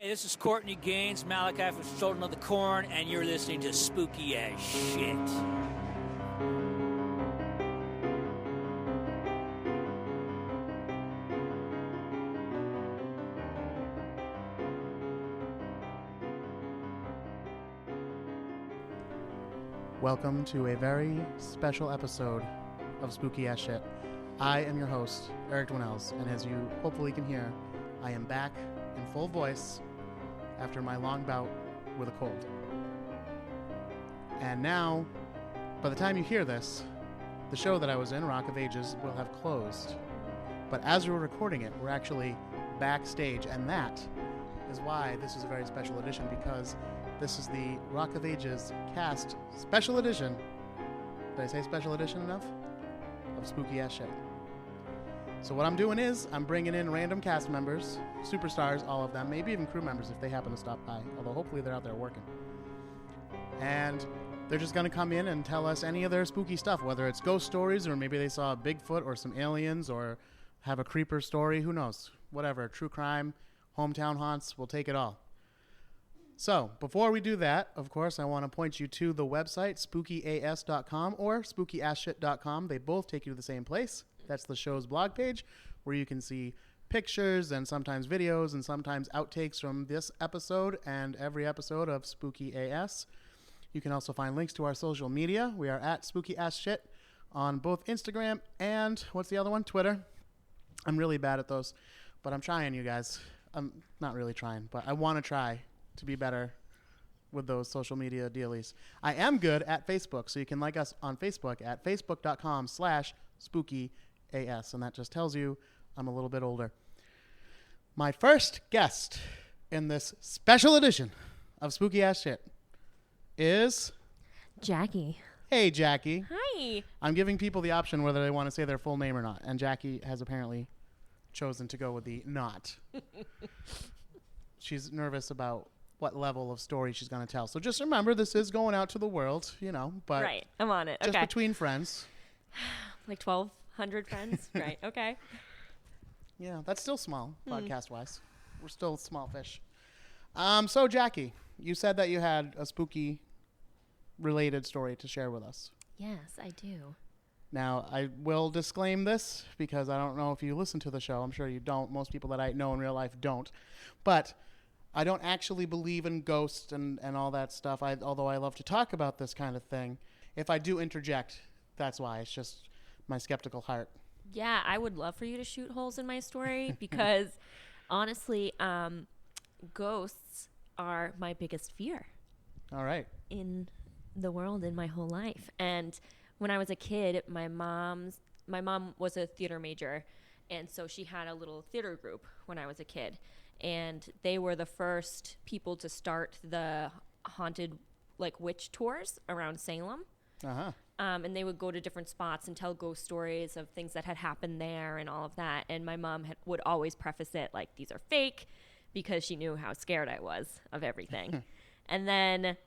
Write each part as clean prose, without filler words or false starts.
Hey, this is Courtney Gaines, Malachi from Children of the Corn, and you're listening to Spooky As Shit. Welcome to a very special episode of Spooky As Shit. I am your host, Eric Dwinnells, and as you hopefully can hear, I am back in full voice after my long bout with a cold. And now, by the time you hear this, the show that I was in, Rock of Ages, will have closed. But as we're recording it, we're actually backstage, and that is why this is a very special edition, because this is the Rock of Ages cast special edition. Did I say special edition enough? Of Spooky As Shit. So what I'm doing is I'm bringing in random cast members, superstars, all of them, maybe even crew members if they happen to stop by, although hopefully they're out there working. And they're just going to come in and tell us any of their spooky stuff, whether it's ghost stories or maybe they saw a Bigfoot or some aliens or have a creeper story, who knows, whatever, true crime, hometown haunts, we'll take it all. So, before we do that, of course, I want to point you to the website, spookyas.com or spookyasshit.com. They both take you to the same place. That's the show's blog page, where you can see pictures and sometimes videos and sometimes outtakes from this episode and every episode of Spooky AS. You can also find links to our social media. We are at Spooky Ass Shit on both Instagram and, what's the other one? Twitter. I'm really bad at those, but I'm trying, you guys. I'm not really trying, but I want to try to be better with those social media dealies. I am good at Facebook, so you can like us on Facebook at facebook.com/spookyas, and that just tells you I'm a little bit older. My first guest in this special edition of Spooky Ass Shit is Jackie. Hey, Jackie. Hi. I'm giving people the option whether they want to say their full name or not, and Jackie has apparently chosen to go with the not. She's nervous about what level of story she's going to tell. So just remember, this is going out to the world, you know, but right, I'm on it. Just okay. Between friends. Like 1,200 friends? Right, okay. Yeah, that's still small, podcast-wise. We're still small fish. So, Jackie, you said that you had a spooky-related story to share with us. Yes, I do. Now, I will disclaim this because I don't know if you listen to the show. I'm sure you don't. Most people that I know in real life don't. But I don't actually believe in ghosts and all that stuff, although I love to talk about this kind of thing. If I do interject, that's why. It's just my skeptical heart. Yeah, I would love for you to shoot holes in my story because, honestly, ghosts are my biggest fear. All right. In the world, in my whole life. And when I was a kid, my mom was a theater major, and so she had a little theater group when I was a kid. And they were the first people to start the haunted, like, witch tours around Salem. Uh-huh. And they would go to different spots and tell ghost stories of things that had happened there and all of that. And my mom would always preface it like, these are fake, because she knew how scared I was of everything. And then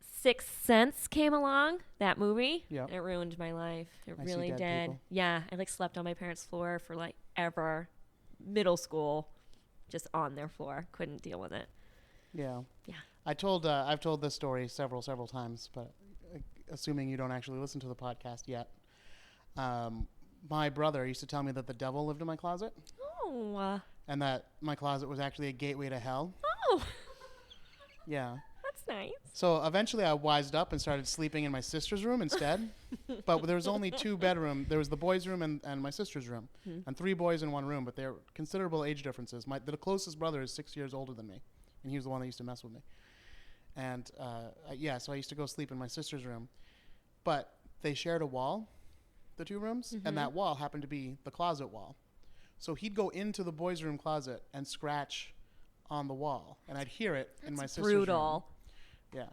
Sixth Sense came along, that movie. Yep. It ruined my life. It I really see dead did. people. Yeah, I like slept on my parents' floor for like ever. Middle school, just on their floor. Couldn't deal with it. Yeah. Yeah. I've told this story several times, but assuming you don't actually listen to the podcast yet, my brother used to tell me that the devil lived in my closet. Oh. And that my closet was actually a gateway to hell. Oh. Yeah. That's nice. So eventually I wised up and started sleeping in my sister's room instead. But there was only two bedrooms. There was the boys' room and my sister's room. And 3 boys in one room, but there were considerable age differences. The closest brother is 6 years older than me, and he was the one that used to mess with me. And, so I used to go sleep in my sister's room. But they shared a wall, the 2 rooms, and that wall happened to be the closet wall. So he'd go into the boys' room closet and scratch on the wall, and I'd hear it in my sister's brutal. room. Yeah.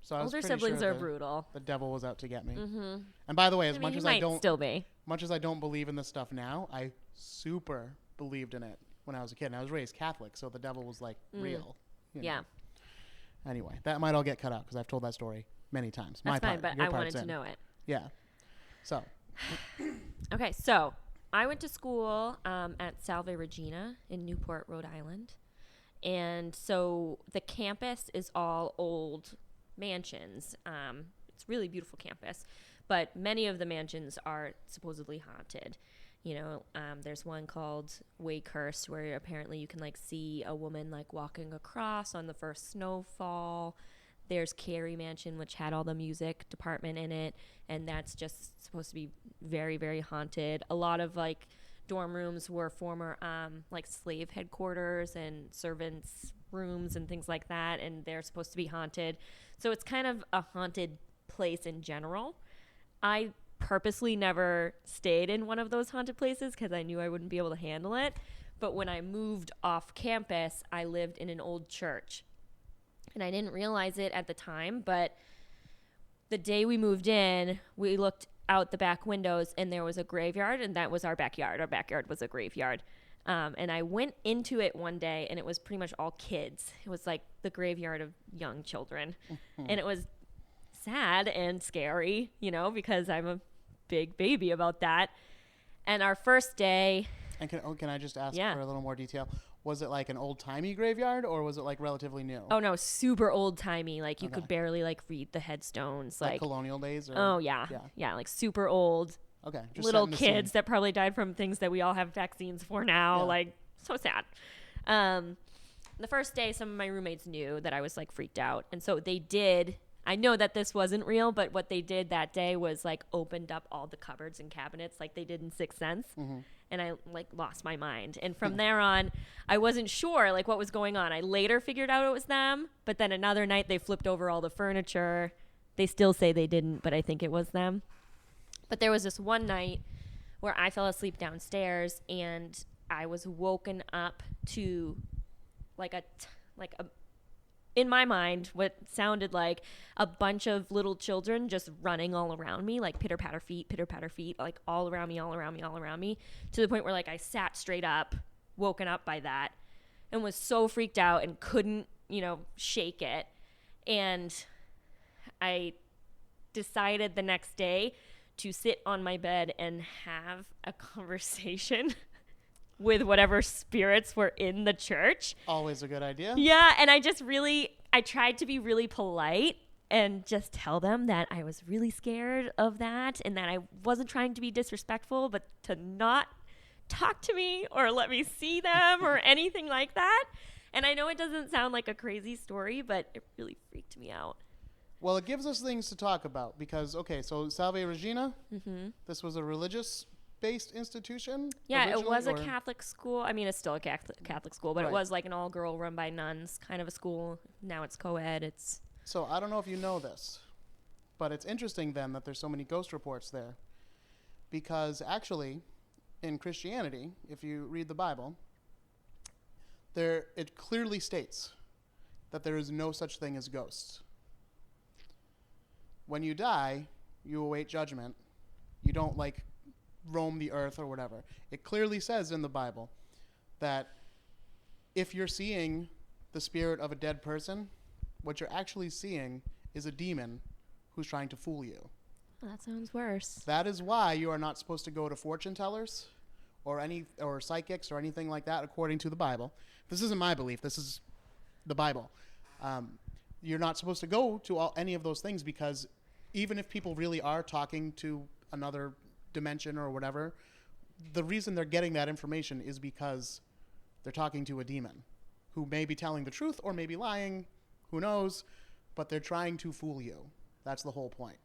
So I was Older pretty siblings sure are brutal. The devil was out to get me. And by the way, as much as I don't believe in this stuff now, I super believed in it when I was a kid. And I was raised Catholic, so the devil was like real. You know? Yeah. Anyway, that might all get cut out because I've told that story many times. That's fine, but I wanted to know it. Yeah. So. Okay, so I went to school at Salve, Regina in Newport, Rhode Island. And so the campus is all old mansions. It's a really beautiful campus, but many of the mansions are supposedly haunted. You know, there's one called Wakehurst where apparently you can like see a woman like walking across on the first snowfall. There's Carey Mansion, which had all the music department in it, and that's just supposed to be very, very haunted. A lot of like dorm rooms were former like slave headquarters and servants' rooms and things like that, and they're supposed to be haunted. So it's kind of a haunted place in general. I purposely never stayed in one of those haunted places because I knew I wouldn't be able to handle it. But when I moved off campus, I lived in an old church. And I didn't realize it at the time, but the day we moved in, we looked out the back windows and there was a graveyard, and that was our backyard. Our backyard was a graveyard. And I went into it one day and it was pretty much all kids. It was like the graveyard of young children. And it was sad and scary, you know, because I'm a big baby about that. And our first day... And can I just ask for a little more detail? Was it like an old-timey graveyard, or was it like relatively new? Oh, no, super old-timey. Like you could barely like read the headstones. Like colonial days? Or? Oh, yeah. Yeah, like super old. Okay. Just little kids that probably died from things that we all have vaccines for now. Yeah. Like, so sad. The first day, some of my roommates knew that I was like freaked out. And so they did... I know that this wasn't real, but what they did that day was like opened up all the cupboards and cabinets like they did in Sixth Sense. Mm-hmm. And I like lost my mind. And from there on, I wasn't sure like what was going on. I later figured out it was them, but then another night they flipped over all the furniture. They still say they didn't, but I think it was them. But there was this one night where I fell asleep downstairs and I was woken up to like a in my mind, what sounded like a bunch of little children just running all around me, like pitter patter feet, like all around me, to the point where like I sat straight up, woken up by that, and was so freaked out and couldn't, you know, shake it. And I decided the next day to sit on my bed and have a conversation with whatever spirits were in the church. Always a good idea. Yeah, and I tried to be really polite and just tell them that I was really scared of that and that I wasn't trying to be disrespectful, but to not talk to me or let me see them or anything like that. And I know it doesn't sound like a crazy story, but it really freaked me out. Well, it gives us things to talk about because, okay, so Salve Regina, this was a religious-based institution? Yeah, it was a Catholic school. I mean, it's still a Catholic school, but it was like an all-girl run by nuns kind of a school. Now it's co-ed. So I don't know if you know this, but it's interesting then that there's so many ghost reports there because actually in Christianity, if you read the Bible, it clearly states that there is no such thing as ghosts. When you die, you await judgment. You don't like roam the earth or whatever. It clearly says in the Bible that if you're seeing the spirit of a dead person, what you're actually seeing is a demon who's trying to fool you. Well, that sounds worse. That is why you are not supposed to go to fortune tellers or psychics or anything like that according to the Bible. This isn't my belief. This is the Bible. You're not supposed to go to any of those things because even if people really are talking to another dimension or whatever, the reason they're getting that information is because they're talking to a demon who may be telling the truth or may be lying, who knows, but they're trying to fool you. That's the whole point.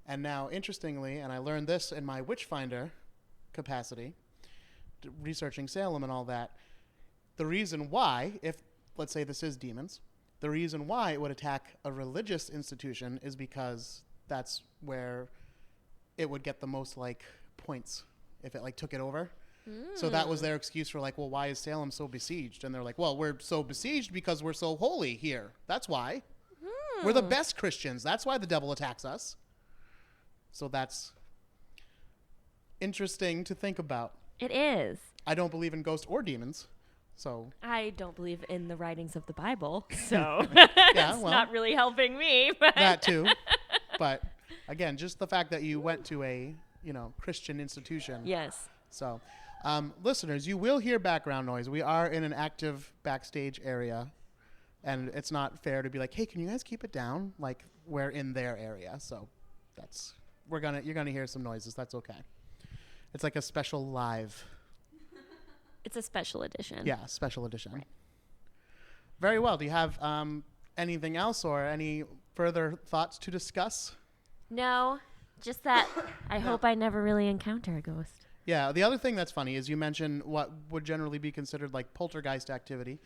And now, interestingly, and I learned this in my Witchfinder capacity, researching Salem and all that, the reason why, if, let's say this is demons, the reason why it would attack a religious institution is because that's where it would get the most, like, points if it, like, took it over. So that was their excuse for, like, well, why is Salem so besieged? And they're like, well, we're so besieged because we're so holy here. That's why. We're the best Christians. That's why the devil attacks us. So that's interesting to think about. It is. I don't believe in ghosts or demons. So I don't believe in the writings of the Bible, so yeah, it's not really helping me. But that too. But again, just the fact that you went to a, Christian institution. Yes. So, Listeners, you will hear background noise. We are in an active backstage area, and it's not fair to be like, hey, can you guys keep it down? Like, we're in their area, so you're gonna hear some noises. That's okay. It's like a special live. It's a special edition. Yeah, special edition. Right. Very well. Do you have anything else or any further thoughts to discuss? No, just that I hope I never really encounter a ghost. Yeah, the other thing that's funny is you mentioned what would generally be considered like poltergeist activity,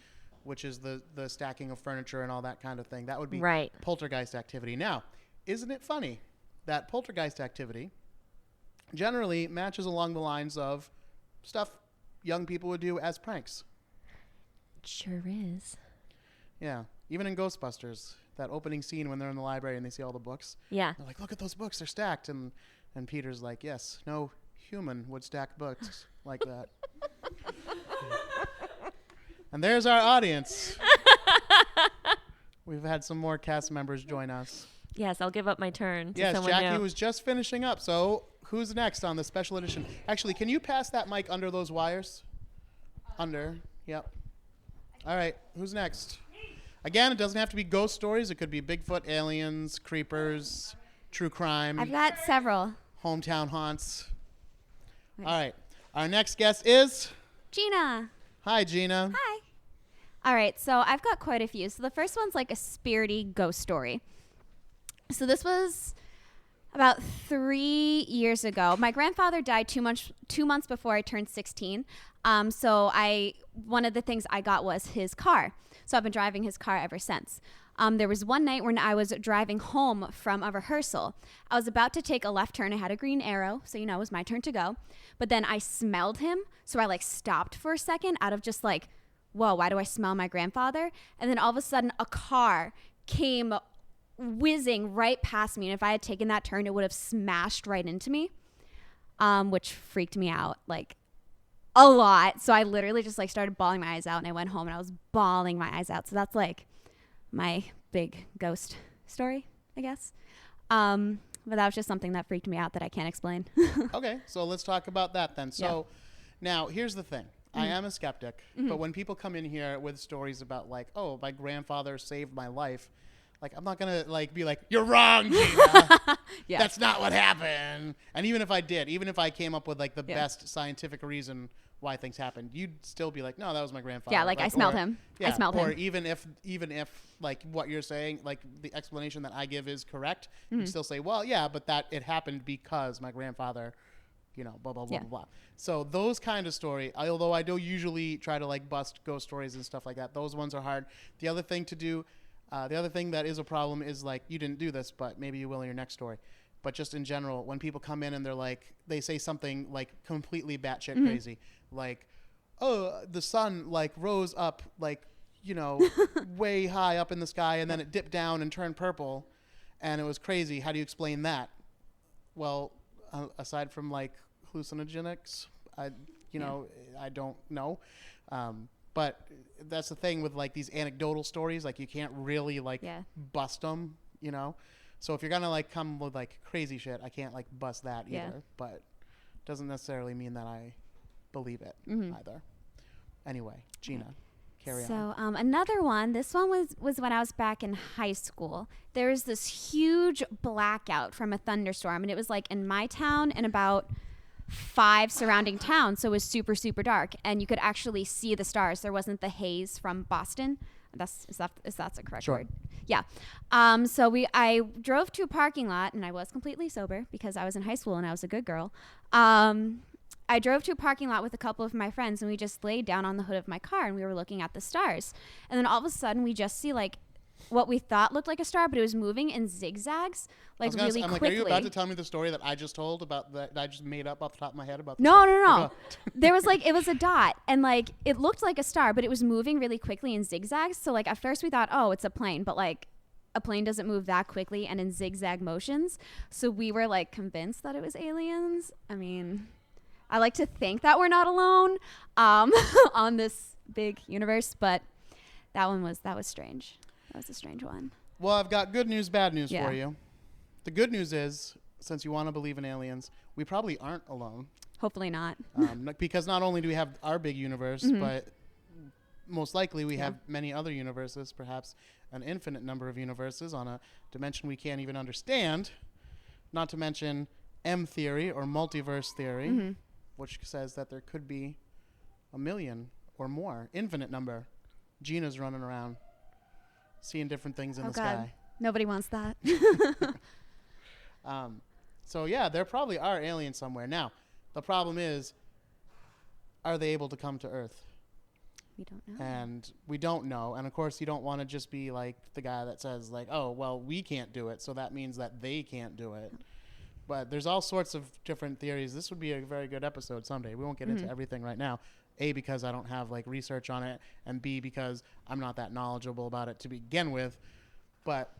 which is the stacking of furniture and all that kind of thing. That would be poltergeist activity. Now, isn't it funny that poltergeist activity generally matches along the lines of stuff young people would do as pranks? It sure is. Yeah. Even in Ghostbusters, that opening scene when they're in the library and they see all the books. Yeah. They're like, look at those books. They're stacked. And Peter's like, yes, no human would stack books like that. And there's our audience. We've had some more cast members join us. Yes, I'll give up my turn to yes, someone Jackie new. was just finishing up. So who's next on the special edition? Actually, can you pass that mic under those wires? Under. Yep. All right. Who's next? Again, it doesn't have to be ghost stories. It could be Bigfoot, aliens, creepers, true crime. I've got several. Hometown haunts. Nice. All right. Our next guest is Gina. Hi, Gina. Hi. All right. So I've got quite a few. So the first one's like a spirity ghost story. So this was about 3 years ago. My grandfather died 2 months before I turned 16. So one of the things I got was his car. So I've been driving his car ever since. There was one night when I was driving home from a rehearsal. I was about to take a left turn. I had a green arrow, so it was my turn to go. But then I smelled him, so I stopped for a second out of just whoa, why do I smell my grandfather? And then all of a sudden a car came whizzing right past me, and if I had taken that turn, it would have smashed right into me, which freaked me out a lot. So I literally just started bawling my eyes out, and I went home and I was bawling my eyes out. So that's my big ghost story, I guess. But that was just something that freaked me out that I can't explain. Okay, so let's talk about that then. So now here's the thing. I am a skeptic, but when people come in here with stories about oh, my grandfather saved my life, I'm not going to be like, you're wrong, Gina. That's not what happened. And even if I did, even if I came up with the best scientific reason why things happened, you'd still be like, no, that was my grandfather. Yeah, I smelled him. Yeah, I smelled him. Or even if what you're saying, the explanation that I give is correct, you'd still say, well, yeah, but that it happened because my grandfather, blah, blah, blah, blah, blah. So those kind of story, although I do usually try to bust ghost stories and stuff like that, those ones are hard. The other thing to do, the other thing that is a problem is you didn't do this, but maybe you will in your next story. But just in general, when people come in and they're they say something completely batshit crazy, oh, the sun rose up way high up in the sky and then it dipped down and turned purple, and it was crazy. How do you explain that? Well, aside from hallucinogenics, I don't know. But that's the thing with these anecdotal stories, you can't really bust them, So if you're gonna come with crazy shit, I can't bust that either. But doesn't necessarily mean that I believe it either. Anyway, Gina, carry on. So another one. This one was when I was back in high school. There was this huge blackout from a thunderstorm, and it was in my town and about 5 surrounding towns. So it was super, super dark, and you could actually see the stars. There wasn't the haze from Boston. That's a correct word. Yeah. So I drove to a parking lot, and I was completely sober because I was in high school and I was a good girl. I drove to a parking lot with a couple of my friends, and we just laid down on the hood of my car and we were looking at the stars. And then all of a sudden we just see what we thought looked like a star, but it was moving in zigzags, really quickly. Are you about to tell me the story that I just told about that I just made up off the top of my head about? No. There was it was a dot, and it looked like a star, but it was moving really quickly in zigzags. So at first we thought, oh, it's a plane, but a plane doesn't move that quickly and in zigzag motions. So we were convinced that it was aliens. I mean, I like to think that we're not alone on this big universe, but that was strange. That was a strange one. Well, I've got good news, bad news for you. The good news is, since you want to believe in aliens, we probably aren't alone. Hopefully not. Because not only do we have our big universe, but most likely we have many other universes, perhaps an infinite number of universes on a dimension we can't even understand, not to mention M theory or multiverse theory, which says that there could be a million or more, infinite number. Gina's running around seeing different things in the sky. Nobody wants that. So yeah, there probably are aliens somewhere. Now, the problem is, are they able to come to Earth? We don't know. And we don't know. And of course, you don't want to just be like the guy that says like, oh, well, we can't do it, so that means that they can't do it. But there's all sorts of different theories. This would be a very good episode someday. We won't get into everything right now. A, because I don't have like research on it, and B, because I'm not that knowledgeable about it to begin with. But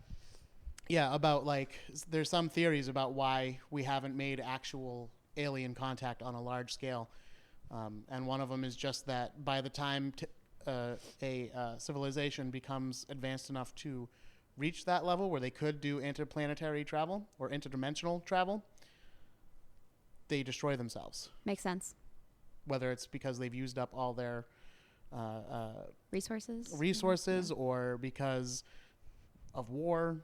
yeah, about like, there's some theories about why we haven't made actual alien contact on a large scale. And one of them is just that by the time a civilization becomes advanced enough to reach that level where they could do interplanetary travel or interdimensional travel, they destroy themselves. Makes sense. Whether it's because they've used up all their resources or because of war.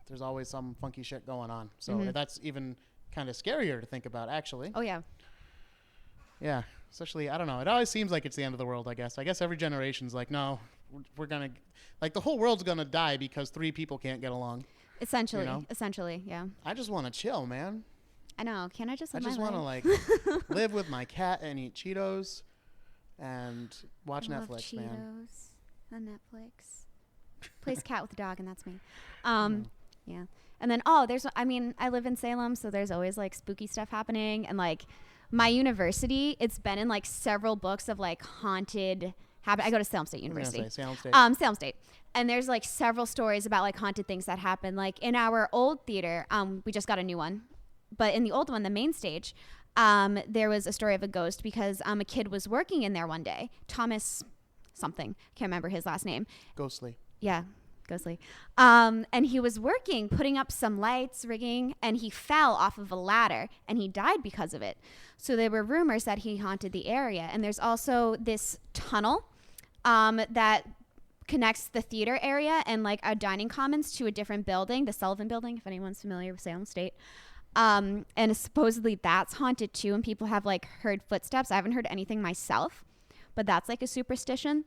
There's always some funky shit going on. So that's even kind of scarier to think about, actually. Oh, yeah. Yeah, especially, I don't know. It always seems like it's the end of the world, I guess. I guess every generation's like, no, we're going to, like, the whole world's going to die because 3 people can't get along. Essentially, you know? Essentially, yeah. I just want to chill, man. I know. Can't I just live I just my want life? to, like, live with my cat and eat Cheetos and watch Netflix, Cheetos man. on Netflix. Plays cat with a dog, and that's me. Yeah. And then, I live in Salem, so there's always, like, spooky stuff happening. And, like, my university, it's been in, like, several books of, like, haunted I go to Salem State University. Salem State. Salem State. And there's, like, several stories about, like, haunted things that happen. Like, in our old theater, we just got a new one. But in the old one, the main stage, there was a story of a ghost because a kid was working in there one day. Thomas something. Can't remember his last name. Ghostly. Yeah. Ghostly. And he was working, putting up some lights, rigging, and he fell off of a ladder, and he died because of it. So there were rumors that he haunted the area. And there's also this tunnel that connects the theater area and, like, a dining commons to a different building, the Sullivan building, if anyone's familiar with Salem State. And supposedly that's haunted, too, and people have, like, heard footsteps. I haven't heard anything myself, but that's, like, a superstition.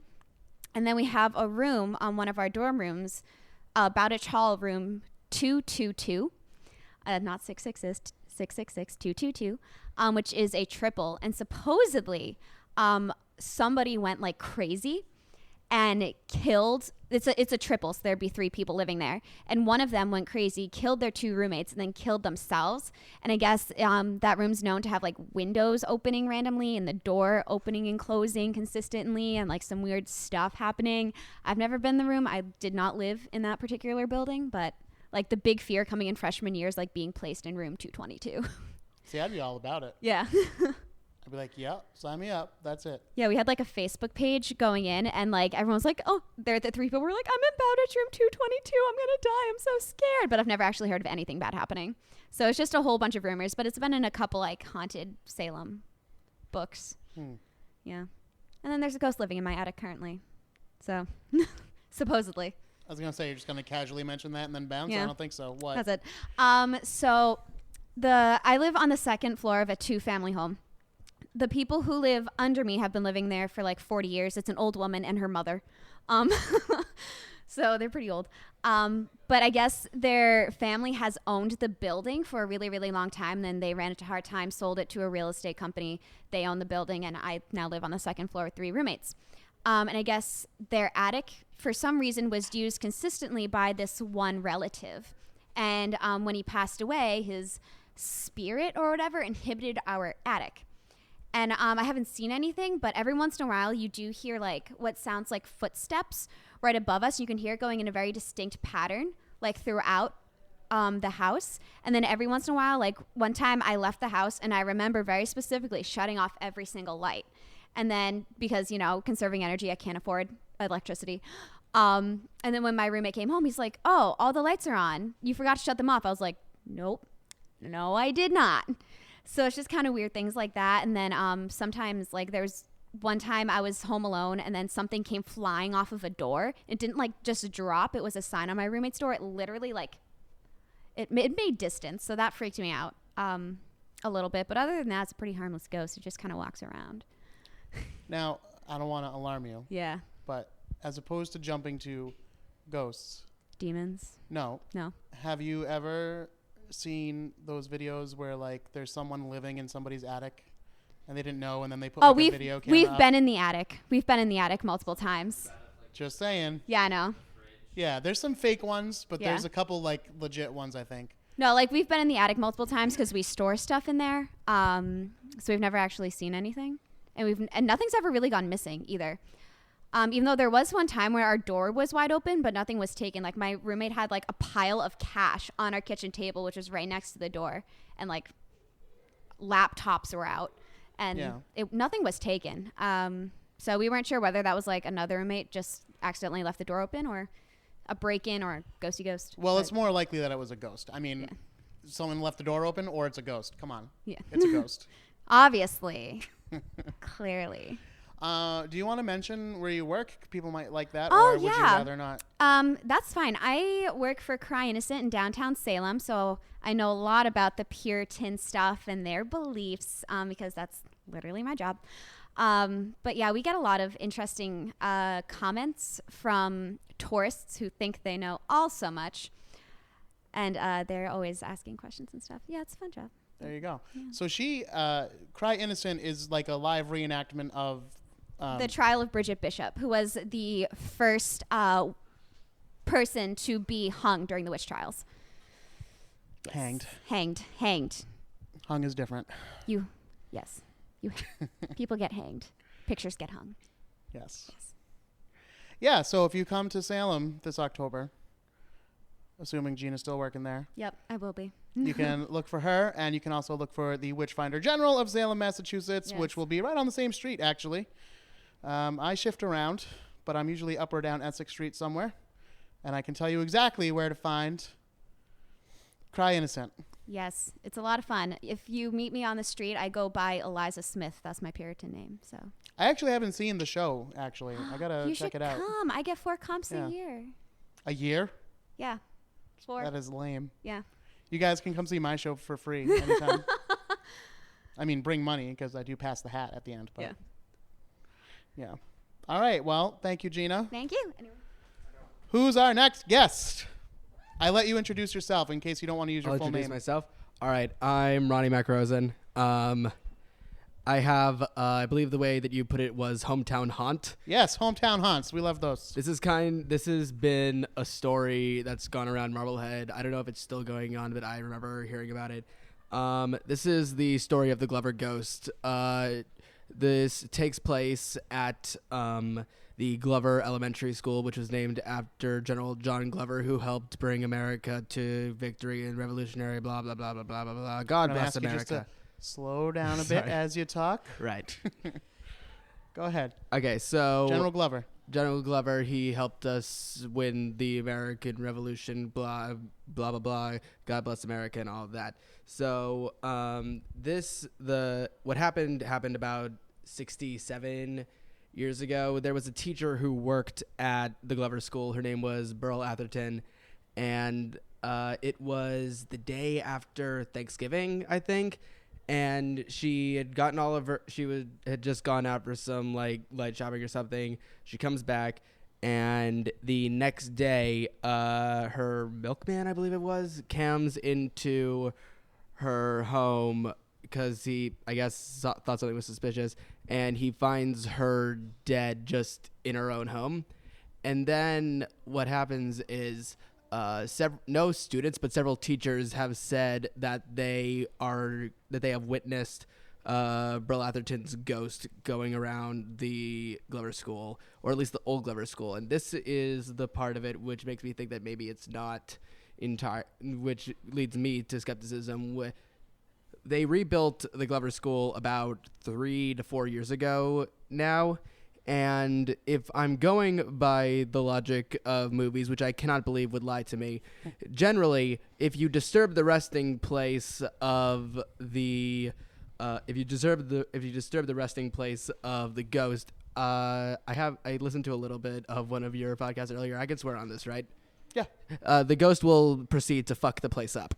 And then we have a room on one of our dorm rooms, Bowditch Hall room 222, not 666, 666, 222, which is a triple. And supposedly somebody went like crazy and it killed, it's a triple, so there'd be 3 people living there. And one of them went crazy, killed their 2 roommates, and then killed themselves. And I guess that room's known to have, like, windows opening randomly and the door opening and closing consistently and, like, some weird stuff happening. I've never been in the room. I did not live in that particular building, but, like, the big fear coming in freshman year is, like, being placed in room 222. See, I'd be all about it. Yeah. I'd be like, yep, sign me up. That's it. Yeah, we had, like, a Facebook page going in, and, like, everyone was like, oh, the 3 people were like, I'm in Bowditch room 222. I'm going to die. I'm so scared. But I've never actually heard of anything bad happening. So it's just a whole bunch of rumors, but it's been in a couple, like, haunted Salem books. Yeah. And then there's a ghost living in my attic currently. So, supposedly. I was going to say, you're just going to casually mention that and then bounce? Yeah. I don't think so. What? That's it. So I live on the 2nd floor of a 2-family home. The people who live under me have been living there for like 40 years. It's an old woman and her mother. So they're pretty old. But I guess their family has owned the building for a really, really long time. Then they ran into hard times, sold it to a real estate company. They own the building, and I now live on the 2nd floor with 3 roommates. And I guess their attic, for some reason, was used consistently by this one relative. And when he passed away, his spirit or whatever inhibited our attic. And I haven't seen anything, but every once in a while you do hear like what sounds like footsteps right above us. You can hear it going in a very distinct pattern, like throughout the house. And then every once in a while, like one time I left the house and I remember very specifically shutting off every single light. And then because, you know, conserving energy, I can't afford electricity. And then when my roommate came home, he's like, oh, all the lights are on. You forgot to shut them off. I was like, nope. No, I did not. So it's just kind of weird things like that. And then sometimes, like, there's one time I was home alone and then something came flying off of a door. It didn't, like, just drop. It was a sign on my roommate's door. It literally, like, it made distance. So that freaked me out a little bit. But other than that, it's a pretty harmless ghost. It just kind of walks around. Now, I don't want to alarm you. Yeah. But as opposed to jumping to ghosts. Demons? No. No. Have you ever seen those videos where, like, there's someone living in somebody's attic and they didn't know, and then they put a video camera we've up? been in the attic. We've been in the attic multiple times. Just saying. Yeah, I know. Yeah, there's some fake ones, but Yeah. there's a couple, like, legit ones, I think. No, like, we've been in the attic multiple times because we store stuff in there. So we've never actually seen anything. And nothing's ever really gone missing either. Even though there was one time where our door was wide open, but nothing was taken. Like, my roommate had, like, a pile of cash on our kitchen table, which was right next to the door. And, like, laptops were out. And nothing was taken. So we weren't sure whether that was, like, another roommate just accidentally left the door open or a break-in or a ghosty ghost. Well, it's more likely that it was a ghost. I mean, someone left the door open or it's a ghost. Come on. Yeah. It's a ghost. Obviously. Clearly. Do you want to mention where you work? People might like that, Oh, or would you yeah. rather not? That's fine. I work for Cry Innocent in downtown Salem, so I know a lot about the Puritan stuff and their beliefs because that's literally my job. But yeah, we get a lot of interesting comments from tourists who think they know all so much, and they're always asking questions and stuff. Yeah, it's a fun job. There you go. Yeah. So Cry Innocent is like a live reenactment of the trial of Bridget Bishop, who was the first person to be hung during the witch trials. Hanged. Hanged. Hung is different. Yes. People get hanged. Pictures get hung. Yes. Yeah, so if you come to Salem this October, assuming Gina's still working there. Yep, I will be. You can look for her, and you can also look for the Witchfinder General of Salem, Massachusetts, which will be right on the same street, actually. I shift around, but I'm usually up or down Essex Street somewhere, and I can tell you exactly where to find Cry Innocent. Yes, it's a lot of fun. If you meet me on the street, I go by Eliza Smith. That's my Puritan name. So I actually haven't seen the show, actually. I got to check it out. You should come. I get 4 comps a year. A year? Yeah. 4. That is lame. Yeah. You guys can come see my show for free anytime. I mean, bring money because I do pass the hat at the end. But yeah. All right. Well, thank you, Gina. Thank you. Anyway. Who's our next guest? I let you introduce yourself in case you don't want to use your full name. I'll introduce myself. All right. I'm Ronnie MacRosen. I have, I believe the way that you put it was Hometown Haunt. Yes, Hometown Haunts. We love those. This has been a story that's gone around Marblehead. I don't know if it's still going on, but I remember hearing about it. This is the story of the Glover Ghost. This takes place at the Glover Elementary School, which was named after General John Glover, who helped bring America to victory in Revolutionary blah, blah, blah, blah, blah, blah, blah. God bless America. Slow down a bit as you talk. Right. Go ahead. Okay, so General Glover, he helped us win the American Revolution, blah, blah, blah, blah. God bless America and all of that. So what happened about 67 years ago. There was a teacher who worked at the Glover School. Her name was Beryl Atherton, and it was the day after Thanksgiving, I think. And she had gotten had just gone out for some like light shopping or something. She comes back, and the next day, her milkman, I believe it was, comes into her home because he, I guess, thought something was suspicious, and he finds her dead just in her own home. And then what happens is no students, but several teachers have said that they have witnessed Beryl Atherton's ghost going around the Glover School, or at least the old Glover School. And this is the part of it which makes me think that maybe it's not entire, which leads me to skepticism. They rebuilt the Glover School about 3 to 4 years ago now, And if I'm going by the logic of movies, which I cannot believe would lie to me, generally, if you disturb the resting place of the resting place of the ghost, I listened to a little bit of one of your podcasts earlier. I can swear on this, right? Yeah. The ghost will proceed to fuck the place up.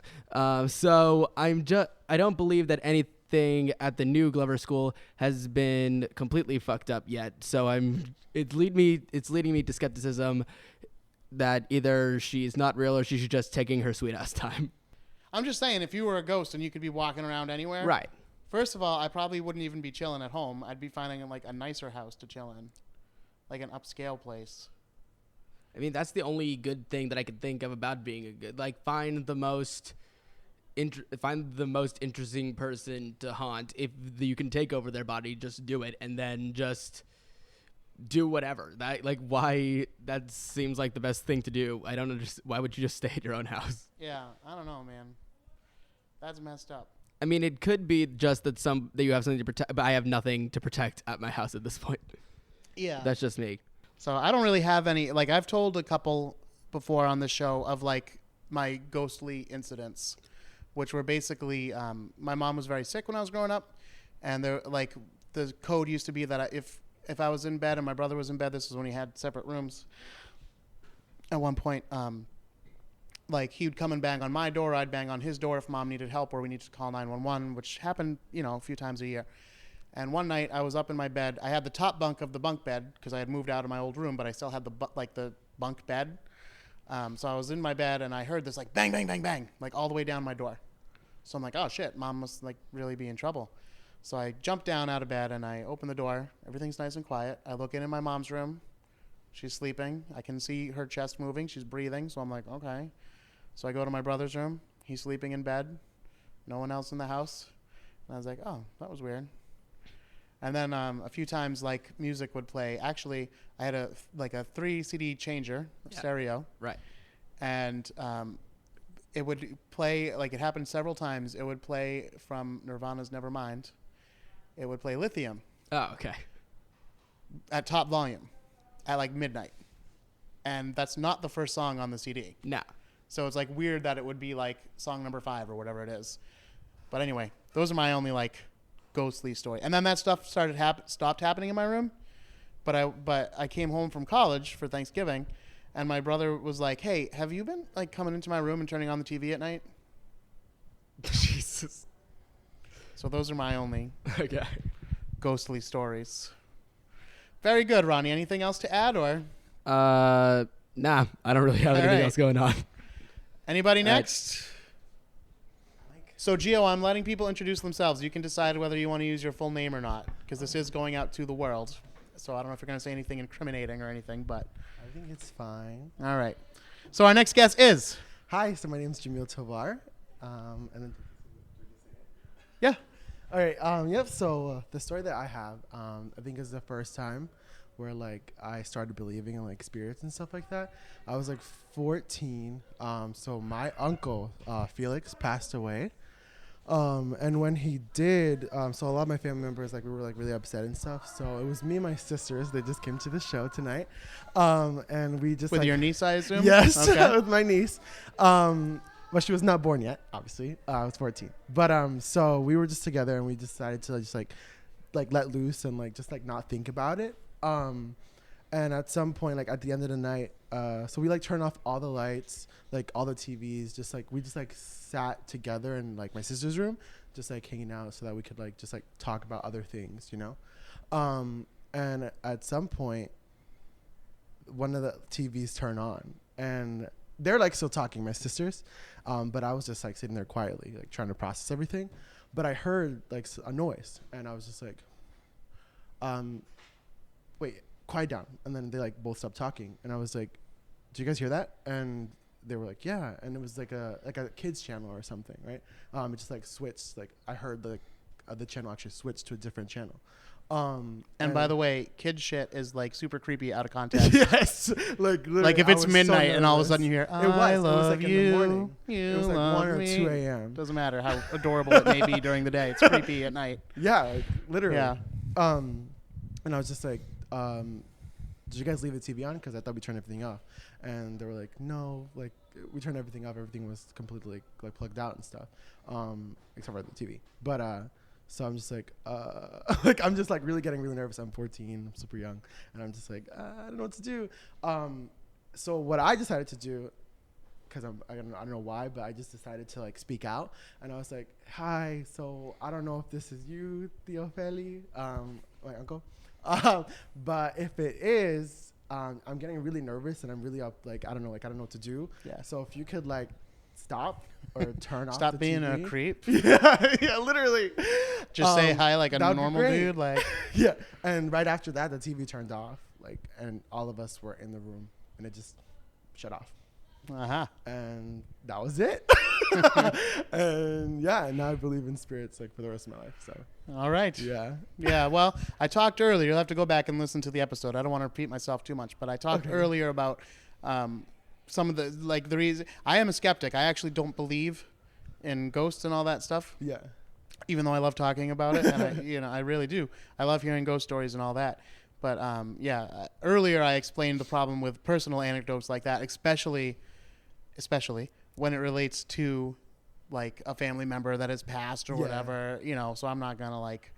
So I don't believe that anything at the new Glover School has been completely fucked up yet. So it's leading me to skepticism that either she's not real or she's just taking her sweet ass time. I'm just saying, if you were a ghost and you could be walking around anywhere. Right. First of all, I probably wouldn't even be chilling at home. I'd be finding like a nicer house to chill in, like an upscale place. I mean, that's the only good thing that I could think of about being a good. Like, find the most interesting person to haunt. If you can take over their body, just do it, and then just do whatever. Why? That seems like the best thing to do. I don't understand. Why would you just stay at your own house? Yeah, I don't know, man. That's messed up. I mean, it could be just that you have something to protect, but I have nothing to protect at my house at this point. Yeah. That's just me. So I don't really have any, like, I've told a couple before on the show of like my ghostly incidents, which were basically, my mom was very sick when I was growing up, and the code used to be that if I was in bed and my brother was in bed, this was when he had separate rooms. At one point, like, he would come and bang on my door, I'd bang on his door if mom needed help or we needed to call 911, which happened, a few times a year. And one night I was up in my bed. I had the top bunk of the bunk bed because I had moved out of my old room, but I still had the bunk bed. So I was in my bed and I heard this like bang, bang, bang, bang, like all the way down my door. So I'm like, oh shit, mom must like really be in trouble. So I jumped down out of bed and I open the door. Everything's nice and quiet. I look in my mom's room. She's sleeping. I can see her chest moving. She's breathing. So I'm like, okay. So I go to my brother's room. He's sleeping in bed. No one else in the house. And I was like, oh, that was weird. And then a few times, like, music would play. Actually, I had a 3 CD changer, stereo. Right. And it would play, like, it happened several times. It would play from Nirvana's Nevermind. It would play Lithium. Oh, okay. At top volume at, like, midnight. And that's not the first song on the CD. No. So it's, like, weird that it would be, like, song number 5 or whatever it is. But anyway, those are my only, like, ghostly story. And then that stuff stopped happening in my room. But I came home from college for Thanksgiving, and my brother was like, hey, have you been like coming into my room and turning on the TV at night? Jesus. So those are my only okay ghostly stories. Very good, Ronnie. Anything else to add or? Nah, I don't really have anything else going on. Anybody next? So, Gio, I'm letting people introduce themselves. You can decide whether you want to use your full name or not, because this is going out to the world. So I don't know if you're going to say anything incriminating or anything, but... I think it's fine. All right. So our next guest is... Hi, so my name is Jamil Tovar. And then... Yeah. All right. Yep, so the story that I have, I think is the first time where, like, I started believing in, like, spirits and stuff like that. I was, like, 14. So my uncle, Felix, passed away. And when he did, so a lot of my family members, like, we were like really upset and stuff. So it was me and my sisters. They just came to the show tonight. And we just with your niece, I assume? Yes, okay. with my niece. But she was not born yet, obviously. I was 14. But so we were just together and we decided to just like let loose and like just like not think about it. And at some point, like at the end of the night, so we like turned off all the lights, like all the TVs, just like we just like sat together in like my sister's room, just like hanging out so that we could like just like talk about other things, you know? And at some point, one of the TVs turned on and they're like still talking, my sisters, but I was just like sitting there quietly, like trying to process everything. But I heard like a noise and I was just like, wait, quiet down. And then they like both stopped talking and I was like, do you guys hear that? And they were like, yeah. And it was like a kids channel or something, right? It just like switched, like I heard the channel actually switched to a different channel. And by the way, kid shit is like super creepy out of context. Yes, like literally, like if it's midnight and all of a sudden you hear, I love like you. In the morning. You it was like love 1 or me. 2 a.m. Doesn't matter how adorable it may be during the day. It's creepy at night. Yeah, like, literally. Yeah. And I was just like, did you guys leave the TV on? Because I thought we turned everything off. And they were like, no, like, we turned everything off. Everything was completely, like plugged out and stuff, except for the TV. But, so I'm just like, like, I'm just, like, really getting really nervous. I'm 14. I'm super young. And I'm just like, I don't know what to do. So what I decided to do, because I don't know why, but I just decided to, like, speak out. And I was like, hi, so I don't know if this is you, Theopheli, my uncle. But if it is, I'm getting really nervous and I'm really up, like, I don't know what to do. Yeah. So if you could, like, stop or turn off Stop the being TV. a creep. yeah, literally. Just say hi like a that would be normal great. dude. Like, Yeah. And right after that, the TV turned off, like, and all of us were in the room and it just shut off. uh-huh. And that was it. And yeah, and now I believe in spirits, like, for the rest of my life. So All right. yeah. Yeah, well, I talked earlier. You'll have to go back and listen to the episode. I don't want to repeat myself too much, but I talked earlier about some of the, like, the reason. I am a skeptic. I actually don't believe in ghosts and all that stuff, Yeah. even though I love talking about it. And, I really do. I love hearing ghost stories and all that. But, earlier I explained the problem with personal anecdotes like that, especially when it relates to, like, a family member that has passed or Yeah. whatever, so I'm not going to, like,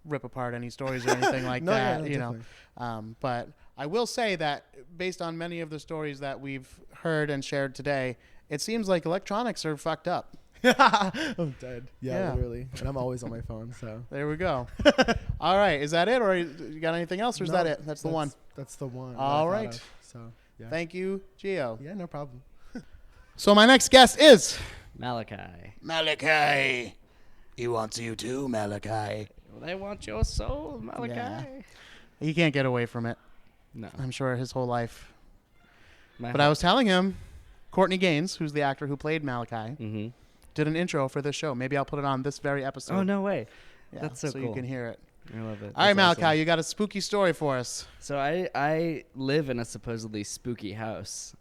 rip apart any stories or anything like No, yeah, that, no, you know. But I will say that based on many of the stories that we've heard and shared today, it seems like electronics are fucked up. I'm dead. Yeah. Literally. And I'm always on my phone, so. There we go. All right. Is that it? Or you got anything else? Or is No, that it? That's the one. That's the one. that All I thought right. of, so, yeah. Thank you, Gio. Yeah, no problem. So my next guest is Malachi. Malachi. He wants you too, Malachi. They want your soul, Malachi. Yeah. He can't get away from it. No. I'm sure his whole life. My But I was telling him, Courtney Gaines, who's the actor who played Malachi, Mm-hmm. did an intro for this show. Maybe I'll put it on this very episode. Oh, no way. Yeah, That's so you cool. can hear it. I love it. All right, That's Malachi, awesome. you got a spooky story for us. So I live in a supposedly spooky house,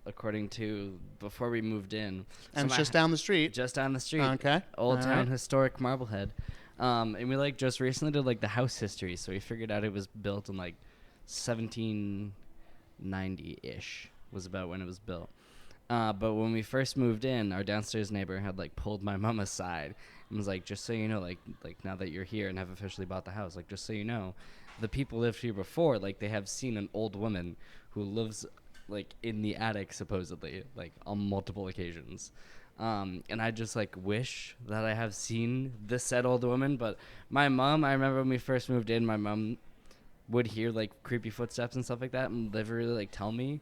according to before we moved in. And So it's just down the street. just down the street. Okay. Old All town right. historic Marblehead. And we like just recently did like the house history, so we figured out it was built in like 1790-ish was about when it was built. But when we first moved in, our downstairs neighbor had like pulled my mom aside and was like, just so you know, like now that you're here and have officially bought the house, like just so you know, the people lived here before, like they have seen an old woman who lives like in the attic supposedly, like on multiple occasions. And I just like wish that I have seen this said old woman. But my mom, I remember when we first moved in, my mom would hear like creepy footsteps and stuff like that and literally like tell me,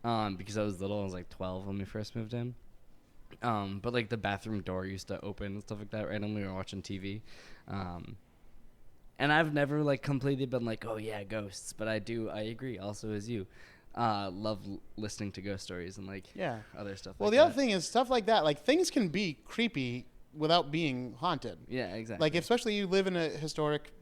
because I was little. I was like 12 when we first moved in. But like the bathroom door used to open and stuff like that randomly when we were watching TV. And I've never like completely been like, oh yeah, ghosts. But I agree also as you. Love listening to ghost stories and like other stuff. Well, like the that. other thing is stuff like that. Like, things can be creepy without being haunted. Yeah, exactly. Like, especially you live in a historic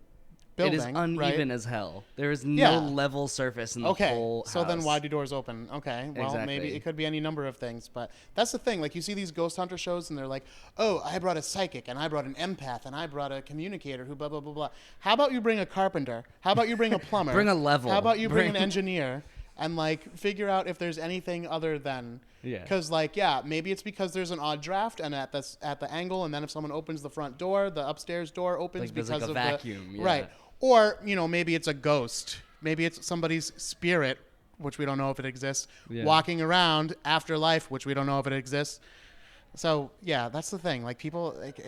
building. It is uneven right? as hell. There is no Yeah. level surface in the whole house. So then why do doors open? Okay, well, maybe Exactly. it could be any number of things. But that's the thing. Like, you see these ghost hunter shows, and they're like, oh, I brought a psychic, and I brought an empath, and I brought a communicator who blah, blah, blah, blah. How about you bring a carpenter? How about you bring a plumber? Bring a level. How about you bring an engineer? And, like, figure out if there's anything other than... Yeah. Because, like, yeah, maybe it's because there's an odd draft and at the angle, and then if someone opens the front door, the upstairs door opens Like, there's, because like, a of vacuum, the... yeah. Right. Or, maybe it's a ghost. Maybe it's somebody's spirit, which we don't know if it exists, walking around afterlife, which we don't know if it exists. So, yeah, that's the thing. Like, people... Like,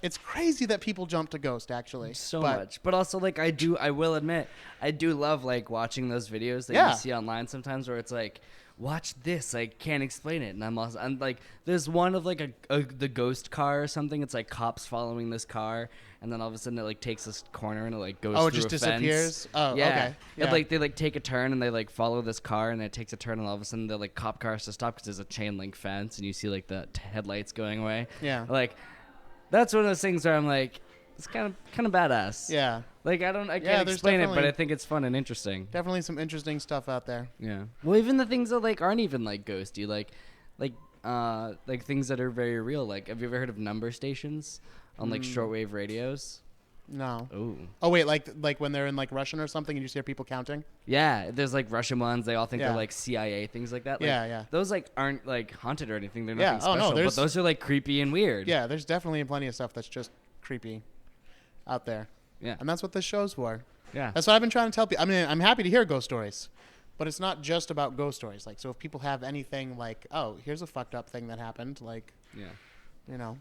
it's crazy that people jump to ghost, actually. So But- much. But also, like, I will admit, I do love, like, watching those videos that Yeah. you see online sometimes where it's like, watch this, I can't explain it. And I'm like, there's one of, like, the ghost car or something. It's, like, cops following this car. And then all of a sudden it, like, takes this corner and it, like, goes Oh, it through just a fence. disappears? Oh, yeah. okay. Yeah. And, like, they, like, take a turn and they, like, follow this car and it takes a turn and all of a sudden the, like, cop car has to stop because there's a chain link fence and you see, like, the headlights going away. Yeah. Like... That's one of those things where I'm like, it's kind of badass. Yeah. Like I can't there's explain it, but definitely- I think it's fun and interesting. Definitely some interesting stuff out there. Yeah. Well, even the things that like aren't even like ghosty, like things that are very real. Like, have you ever heard of number stations on like shortwave radios? No. Ooh. Oh wait, like when they're in like Russian or something, and you just hear people counting. Yeah, there's like Russian ones. They all think Yeah. they're like CIA, things like that. Like, Yeah. Those like aren't like haunted or anything. They're Yeah. nothing Oh, no, special. there's- But those are like creepy and weird. Yeah, there's definitely plenty of stuff that's just creepy out there. Yeah. And that's what this show's for. Yeah. That's what I've been trying to tell people. I mean, I'm happy to hear ghost stories, but it's not just about ghost stories. Like, so if people have anything like, oh, here's a fucked up thing that happened, like, Yeah. you know.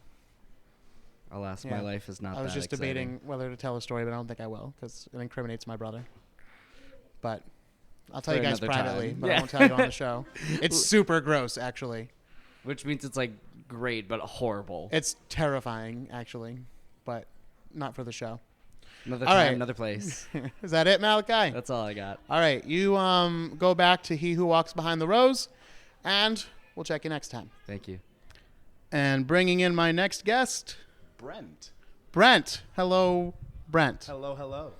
Alas, Yeah. my life is not. I was that just debating whether to tell a story, but I don't think I will because it incriminates my brother. But I'll tell For you guys another privately, time. but Yeah. I won't tell you on the show. It's super gross, actually. Which means it's like great but horrible. It's terrifying, actually, but not for the show. Another All time, right. another place. Is that it, Malachi? That's all I got. All right, you go back to He Who Walks Behind the Rose, and we'll check you next time. Thank you. And bringing in my next guest, Brent. Hello, Brent. Hello.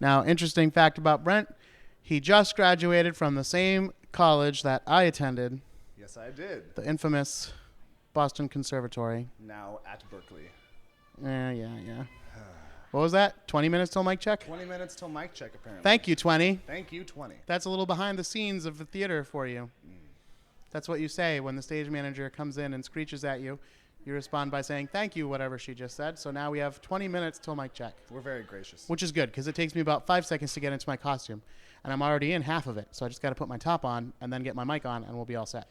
Now, interesting fact about Brent, he just graduated from the same college that I attended, Yes, I did. the infamous Boston Conservatory. Now at Berkeley. Yeah. What was that? 20 minutes till mic check? 20 minutes till mic check, apparently. Thank you, 20. Thank you, 20. That's a little behind the scenes of the theater for you. That's what you say when the stage manager comes in and screeches at you. You respond by saying, thank you, whatever she just said. So now we have 20 minutes till mic check, We're very gracious. which is good because it takes me about 5 seconds to get into my costume. And I'm already in half of it. So I just got to put my top on and then get my mic on and we'll be all set.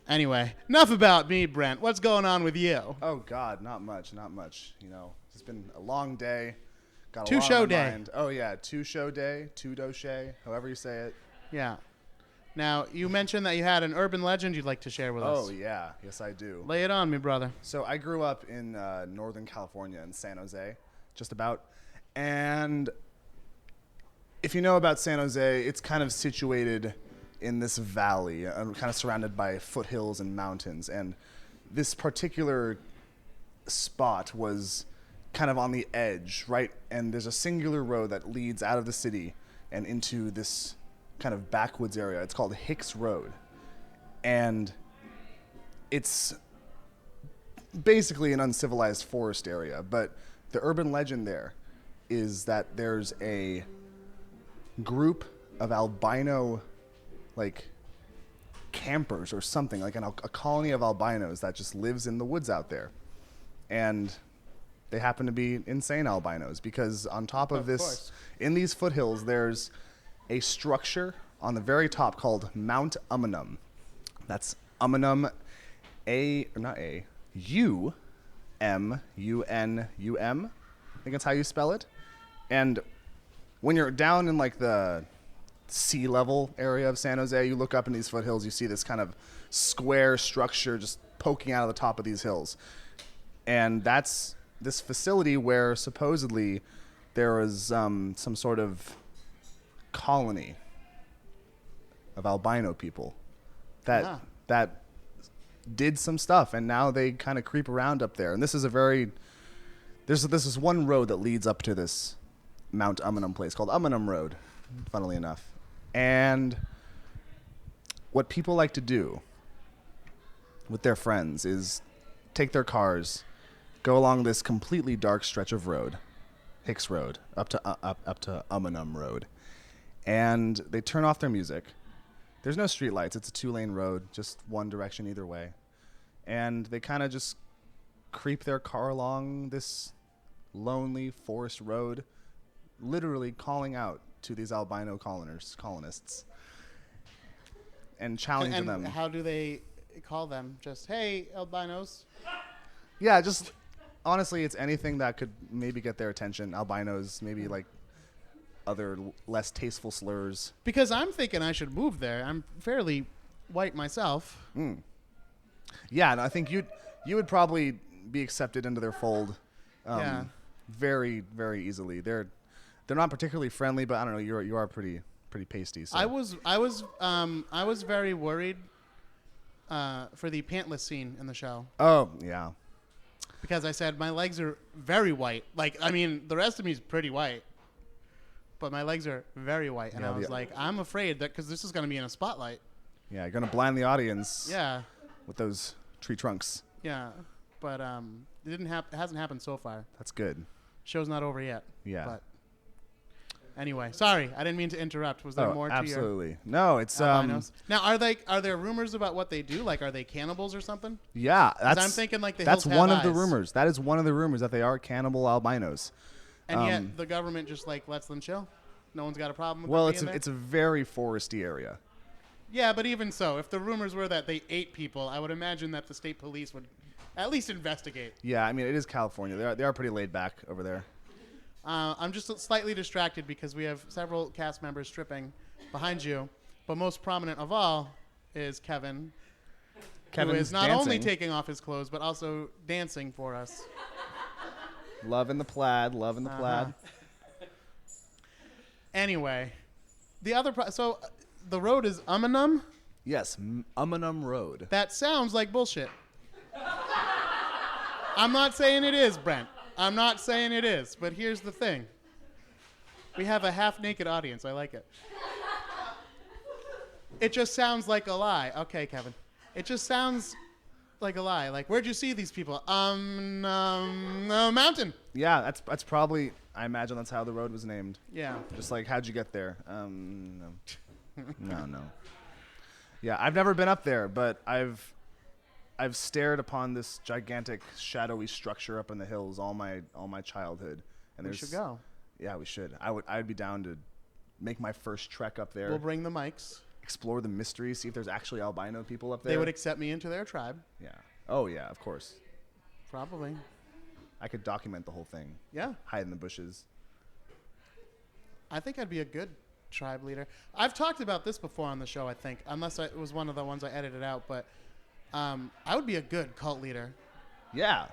Anyway, enough about me, Brent. What's going on with you? Oh, God, not much. You know, it's been a long day. Got a Two lot show on my day. mind. Oh, yeah, 2-show day, 2-doche, however you say it. Yeah. Now, you mentioned that you had an urban legend you'd like to share with us. Oh, yeah. Yes, I do. Lay it on me, brother. So I grew up in Northern California in San Jose, just about. And if you know about San Jose, it's kind of situated in this valley, kind of surrounded by foothills and mountains. And this particular spot was kind of on the edge, right? And there's a singular road that leads out of the city and into this kind of backwoods area. It's called Hicks Rd. And it's basically an uncivilized forest area, but the urban legend there is that there's a group of albino like campers or something, like a colony of albinos that just lives in the woods out there. And they happen to be insane albinos because on top of this, course. in these foothills, there's a structure on the very top called Mount Umunhum. That's Umunhum, U-M-U-N-U-M. I think that's how you spell it. And when you're down in like the sea level area of San Jose, you look up in these foothills, you see this kind of square structure just poking out of the top of these hills. And that's this facility where supposedly there was some sort of colony of albino people that did some stuff, and now they kind of creep around up there. And this is this is one road that leads up to this Mount Umunhum place called Umunhum Road, funnily enough. And what people like to do with their friends is take their cars, go along this completely dark stretch of road, Hicks Road, up to Umunhum Road, and they turn off their music. There's no street lights. It's a 2-lane road, just one direction either way. And they kind of just creep their car along this lonely forest road, literally calling out to these albino colonists and challenging them. How do they call them? Just, hey, albinos. Yeah, just honestly, it's anything that could maybe get their attention. Albinos, maybe like other less tasteful slurs. Because I'm thinking I should move there. I'm fairly white myself. Yeah, and I think you would probably be accepted into their fold Yeah. very, very easily. They're not particularly friendly, but I don't know, you are pretty pasty. So. I was very worried for the pantless scene in the show Oh, yeah. because I said my legs are very white. Like, I mean, the rest of me is pretty white, but my legs are very white, and Yeah, I was like, I'm afraid that because this is going to be in a spotlight. Yeah, you're going to blind the audience Yeah, with those tree trunks. yeah, but it hasn't happened so far. That's good. Show's not over yet. Yeah. But anyway, sorry, I didn't mean to interrupt. Was there more to absolutely. No, it's your albinos? Now, are there rumors about what they do? Like, are they cannibals or something? Yeah, 'Cause I'm thinking like the that's hills have one of the eyes. rumors. That is one of the rumors that they are cannibal albinos. And yet the government just like lets them chill. No one's got a problem with Well, them being there? it's a very foresty area. Yeah, but even so, if the rumors were that they ate people, I would imagine that the state police would at least investigate. Yeah, I mean it is California. They are pretty laid back over there. I'm just slightly distracted because we have several cast members stripping behind you, but most prominent of all is Kevin, who is not only taking off his clothes but also dancing for us. Loving the plaid, loving the plaid. Anyway, the other the road is Umunhum. Yes, Umunhum Road. That sounds like bullshit. I'm not saying it is, Brent. I'm not saying it is, but here's the thing. We have a half-naked audience. I like it. It just sounds like a lie. Okay, Kevin. It just sounds like a lie. Like, where'd you see these people? Mountain. Yeah, that's probably. I imagine that's how the road was named. Yeah. Just like, how'd you get there? No. No. Yeah, I've never been up there, but I've stared upon this gigantic shadowy structure up in the hills all my childhood. And We should go. Yeah, we should. I'd be down to make my first trek up there. We'll bring the mics. Explore the mystery, see if there's actually albino people up there. They would accept me into their tribe. Yeah. Oh yeah, of course. Probably. I could document the whole thing. Yeah. Hide in the bushes. I think I'd be a good tribe leader. I've talked about this before on the show, I think, unless it was one of the ones I edited out, but I would be a good cult leader. Yeah.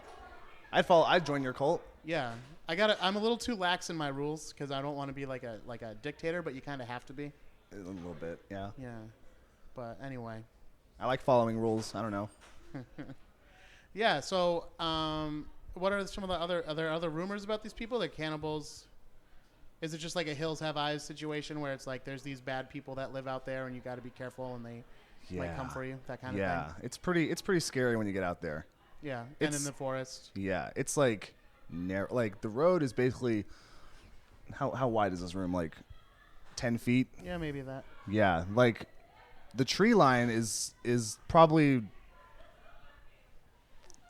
I'd join your cult. Yeah. I'm a little too lax in my rules because I don't want to be like a dictator, but you kind of have to be. A little bit, yeah. Yeah. But anyway. I like following rules. I don't know. Yeah, so what are some of the other rumors about these people? They're cannibals. Is it just like a hills have eyes situation where it's like there's these bad people that live out there and you got to be careful and they might come for you, that kind of thing? Yeah, it's pretty scary when you get out there. Yeah, and in the forest. Yeah, it's like narrow. Like the road is basically how wide is this room? Like 10 feet? Yeah, maybe that. Yeah, like the tree line is probably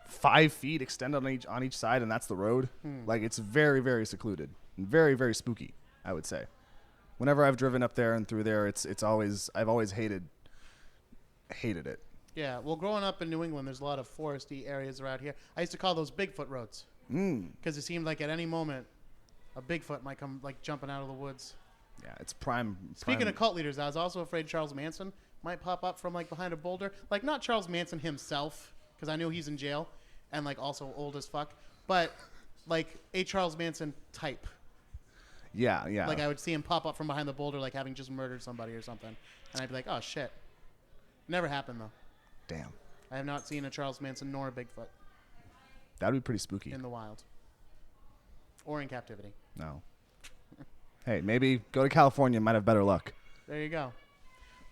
5 feet extended on each side, and that's the road. Like it's very, very secluded, and very, very spooky, I would say. Whenever I've driven up there and through there, I've always hated it. Yeah, well, growing up in New England, there's a lot of foresty areas around here. I used to call those Bigfoot roads because it seemed like at any moment a Bigfoot might come like jumping out of the woods. Yeah, it's prime. Speaking of cult leaders, I was also afraid Charles Manson might pop up from like behind a boulder. Like not Charles Manson himself, because I know he's in jail and like also old as fuck, but like a Charles Manson type. Yeah. Like I would see him pop up from behind the boulder, like having just murdered somebody or something, and I'd be like, oh shit. Never happened though. Damn. I have not seen a Charles Manson nor a Bigfoot That'd be pretty spooky. in the wild or in captivity. No. Hey, maybe go to California. Might have better luck. There you go.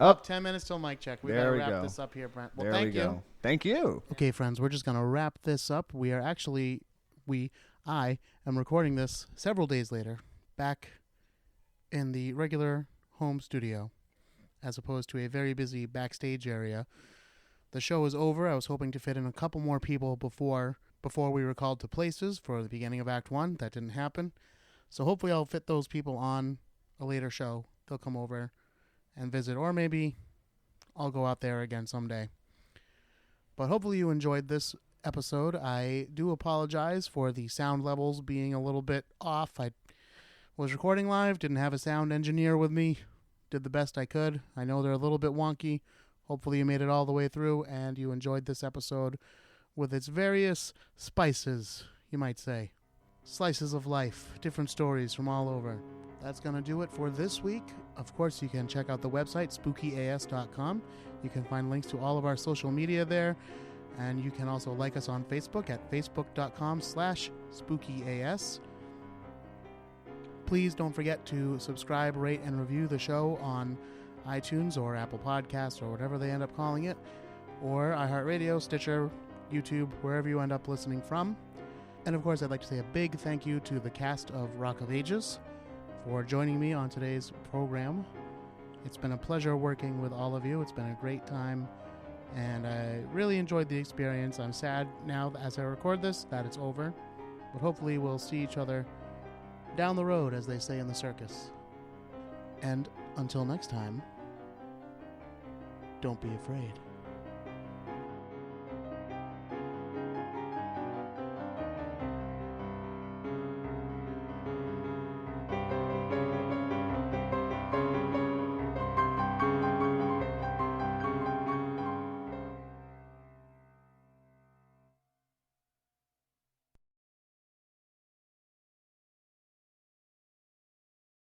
Up. 10 minutes till mic check. We There gotta we wrap go. this up here, Brent. Well, There thank we you. go. Thank you. Okay, friends, we're just going to wrap this up. I am recording this several days later, back in the regular home studio, as opposed to a very busy backstage area. The show is over. I was hoping to fit in a couple more people before we were called to places for the beginning of Act 1. That didn't happen. So hopefully I'll fit those people on a later show. They'll come over and visit, or maybe I'll go out there again someday. But hopefully you enjoyed this episode. I do apologize for the sound levels being a little bit off. I was recording live, didn't have a sound engineer with me, did the best I could. I know they're a little bit wonky. Hopefully you made it all the way through and you enjoyed this episode with its various spices, you might say. Slices of life, different stories from all over. That's going to do it for this week. Of course, you can check out the website, spookyas.com. You can find links to all of our social media there. And you can also like us on Facebook at facebook.com/spookyas. Please don't forget to subscribe, rate, and review the show on iTunes or Apple Podcasts or whatever they end up calling it, or iHeartRadio, Stitcher, YouTube, wherever you end up listening from. And of course, I'd like to say a big thank you to the cast of Rock of Ages for joining me on today's program. It's been a pleasure working with all of you. It's been a great time, and I really enjoyed the experience. I'm sad now, as I record this, that it's over, but hopefully we'll see each other down the road, as they say in the circus. And until next time, don't be afraid.